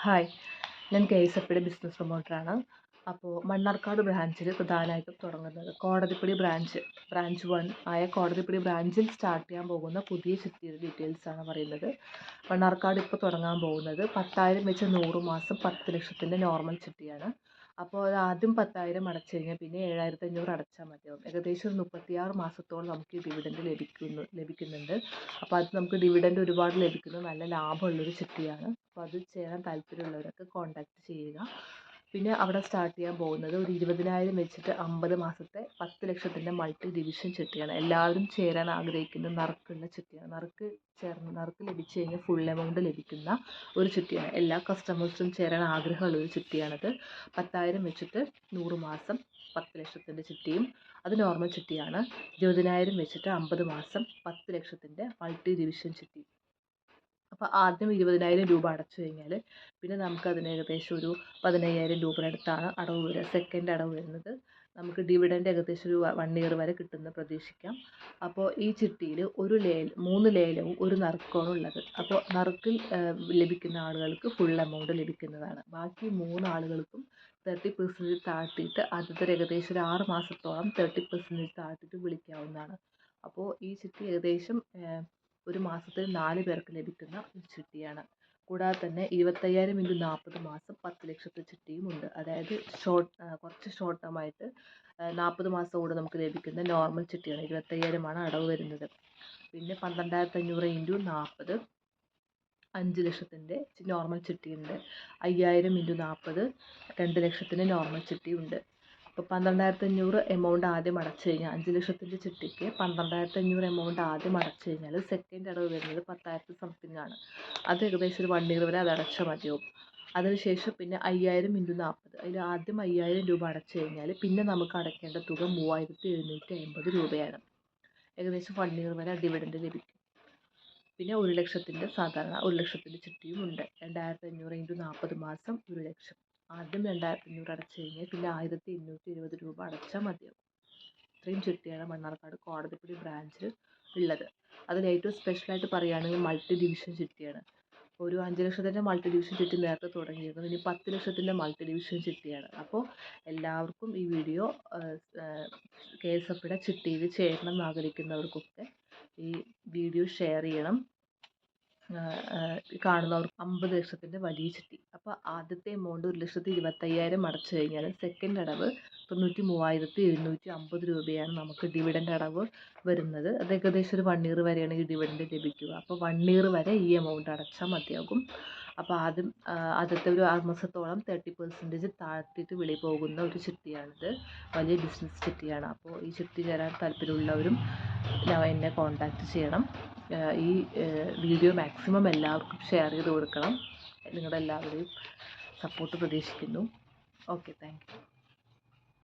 Hi, ഞാൻ KSFയുടെ business പ്രൊമോട്ടറാണ്. അപ്പോൾ മണ്ണാർക്കാട് ബ്രാഞ്ചിൽ പ്രധാനമായിട്ടും തുടങ്ങുന്നത് കോടതിപ്പടി ബ്രാഞ്ച് 1 ആയ കോടതിപ്പടി ബ്രാഞ്ചിൽ സ്റ്റാർട്ട് ചെയ്യാൻ പോകുന്ന പുതിയ ചിട്ടിയുടെ ഡീറ്റെയിൽസാണ് പറയുന്നത്. മണ്ണാർക്കാട് ഇപ്പോൾ തുടങ്ങാൻ പോകുന്നത് 10,000 വെച്ച് 100 മാസം 10 ലക്ഷത്തിൻ്റെ നോർമൽ ചിട്ടിയാണ്. അപ്പോൾ അത് ആദ്യം 10,000 അടച്ചു കഴിഞ്ഞാൽ പിന്നെ 7,500 അടച്ചാൽ മതിയാവും. ഏകദേശം ഒരു 36 മാസത്തോളം നമുക്ക് ഈ ഡിവിഡൻഡ് ലഭിക്കുന്നുണ്ട്. അപ്പോൾ അത് നമുക്ക് ഡിവിഡൻഡ് ഒരുപാട് ലഭിക്കുന്നു, നല്ല ലാഭമുള്ളൊരു ചിട്ടിയാണ്. അപ്പോൾ അത് ചേരാൻ താല്പര്യമുള്ളവരൊക്കെ കോൺടാക്റ്റ് ചെയ്യുക. പിന്നെ അവിടെ സ്റ്റാർട്ട് ചെയ്യാൻ പോകുന്നത് ഒരു 20,000 വെച്ചിട്ട് 50 മാസത്തെ 10 ലക്ഷത്തിൻ്റെ മൾട്ടി ഡിവിഷൻ ചിട്ടിയാണ്. എല്ലാവരും ചേരാൻ ആഗ്രഹിക്കുന്ന നറുക്കുള്ള ചിട്ടിയാണ്. നറുക്ക് ലഭിച്ചു കഴിഞ്ഞാൽ ഫുൾ എമൗണ്ട് ലഭിക്കുന്ന ഒരു ചിട്ടിയാണ്. എല്ലാ കസ്റ്റമേഴ്സും ചേരാൻ ആഗ്രഹമുള്ളൊരു ചിട്ടിയാണത്. 10,000 വെച്ചിട്ട് 100 മാസം 10 ലക്ഷത്തിൻ്റെ ചിട്ടിയും അത് നോർമൽ ചിട്ടിയാണ്. 20,000 വെച്ചിട്ട് 50 മാസം 10 ലക്ഷത്തിൻ്റെ മൾട്ടി ഡിവിഷൻ ചിട്ടി. അപ്പോൾ ആദ്യം 20,000 രൂപ അടച്ചു കഴിഞ്ഞാൽ പിന്നെ നമുക്കതിന് ഏകദേശം ഒരു 15,000 രൂപയുടെ അടുത്താണ് അടവ് വരിക. സെക്കൻഡ് അടവ് വരുന്നത് നമുക്ക് ഡിവിഡൻഡ് ഏകദേശം ഒരു 1 ഇയർ വരെ കിട്ടുമെന്ന് പ്രതീക്ഷിക്കാം. അപ്പോൾ ഈ ചിട്ടിയിൽ 3 ലേലവും ഒരു നറുക്കുമാണ് ഉള്ളത്. അപ്പോൾ നറുക്കിൽ ലഭിക്കുന്ന ആളുകൾക്ക് ഫുൾ എമൗണ്ട് ലഭിക്കുന്നതാണ്. ബാക്കി 3 ആളുകൾക്കും 30% താഴ്ത്തിയിട്ട് ആദ്യത്തെ ഏകദേശം ഒരു 6 മാസത്തോളം 30% താഴ്ത്തിയിട്ട് വിളിക്കാവുന്നതാണ്. അപ്പോൾ ഈ ചിട്ടി ഏകദേശം ഒരു മാസത്തിൽ 4 പേർക്ക് ലഭിക്കുന്ന ഒരു ചിട്ടിയാണ്. കൂടാതെ തന്നെ 25,000 × 40 മാസം 10 ലക്ഷത്തെ ചിട്ടിയും ഉണ്ട്. അതായത് കുറച്ച് ഷോർട്ട് ടേം ആയിട്ട് 40 മാസം കൂടെ നമുക്ക് ലഭിക്കുന്ന നോർമൽ ചിട്ടിയാണ്. 25,000 അടവ് വരുന്നത്. പിന്നെ 12,500 × 40 5 ലക്ഷത്തിൻ്റെ നോർമൽ ചിട്ടിയുണ്ട്. 5,000 × 40 2 ലക്ഷത്തിൻ്റെ നോർമൽ ചിട്ടിയുണ്ട്. അപ്പോൾ 12,500 എമൗണ്ട് ആദ്യം അടച്ചു കഴിഞ്ഞാൽ 5 ലക്ഷത്തിൻ്റെ ചിട്ടിക്ക് 12,500 എമൗണ്ട് ആദ്യം അടച്ചു കഴിഞ്ഞാൽ സെക്കൻഡ് അടവ് വരുന്നത് 10,000 സംതിങ് ആണ്. അത് ഏകദേശം ഒരു 1 ഇയർ വരെ അത് അടച്ചാൽ മതിയാവും. അതിനുശേഷം പിന്നെ 5,000 × 40 അതിൽ ആദ്യം 5,000 രൂപ അടച്ചു കഴിഞ്ഞാൽ പിന്നെ നമുക്ക് അടയ്ക്കേണ്ട തുക 3,750 രൂപയാണ്. ഏകദേശം 1 ഇയർ വരെ ഡിവിഡൻഡ് ലഭിക്കും. പിന്നെ 1 ലക്ഷത്തിൻ്റെ സാധാരണ 1 ലക്ഷത്തിൻ്റെ ചിട്ടിയും ഉണ്ട്. 2,500 × 40 മാസം 1 ലക്ഷം. ആദ്യം 2,500 അടച്ചു കഴിഞ്ഞാൽ പിന്നെ 1,820 രൂപ അടച്ചാൽ മതിയാവും. ഇത്രയും ചിട്ടിയാണ് മണ്ണാർക്കാട് കോടതിപ്പടി ബ്രാഞ്ചിൽ ഉള്ളത്. അതിൽ ഏറ്റവും സ്പെഷ്യലായിട്ട് പറയുകയാണെങ്കിൽ മൾട്ടി ഡിവിഷൻ ചിട്ടിയാണ്. ഒരു 5 ലക്ഷത്തിൻ്റെ മൾട്ടി ഡിവിഷൻ ചിട്ടി നേരത്തെ തുടങ്ങിയിരുന്നു. ഇനി 10 ലക്ഷത്തിൻ്റെ മൾട്ടി ഡിവിഷൻ ചിട്ടിയാണ്. അപ്പോൾ എല്ലാവർക്കും ഈ വീഡിയോ KSFയുടെ ചിട്ടിയിൽ ചേരണം എന്ന് ആഗ്രഹിക്കുന്നവർക്കൊക്കെ ഈ വീഡിയോ ഷെയർ ചെയ്യണം. കാണുന്നവർക്ക് 50 ലക്ഷത്തിൻ്റെ വലിയ ചിട്ടി. അപ്പോൾ ആദ്യത്തെ എമൗണ്ട് 1,25,000 അടച്ചു കഴിഞ്ഞാൽ സെക്കൻഡ് അടവ് 93,750 രൂപയാണ് നമുക്ക് ഡിവിഡൻഡ് അടവ് വരുന്നത്. അത് ഏകദേശം ഒരു 1 ഇയർ വരെയാണ് ഈ ഡിവിഡൻഡ് ലഭിക്കുക. അപ്പോൾ 1 ഇയർ വരെ ഈ എമൗണ്ട് അടച്ചാൽ മതിയാകും. അപ്പോൾ ആദ്യത്തെ ഒരു 6 മാസത്തോളം 30% താഴ്ത്തിയിട്ട് വിളി പോകുന്ന ഒരു ചിട്ടിയാണിത്. വലിയ ബിസിനസ് ചിട്ടിയാണ്. അപ്പോൾ ഈ ചിട്ടി ചേരാൻ താല്പര്യമുള്ളവരും എന്നെ കോൺടാക്റ്റ് ചെയ്യണം. ഈ വീഡിയോ മാക്സിമം എല്ലാവർക്കും ഷെയർ ചെയ്ത് കൊടുക്കണം. നിങ്ങളുടെ എല്ലാവരുടെയും സപ്പോർട്ട് പ്രതീക്ഷിക്കുന്നു. Okay, thank you.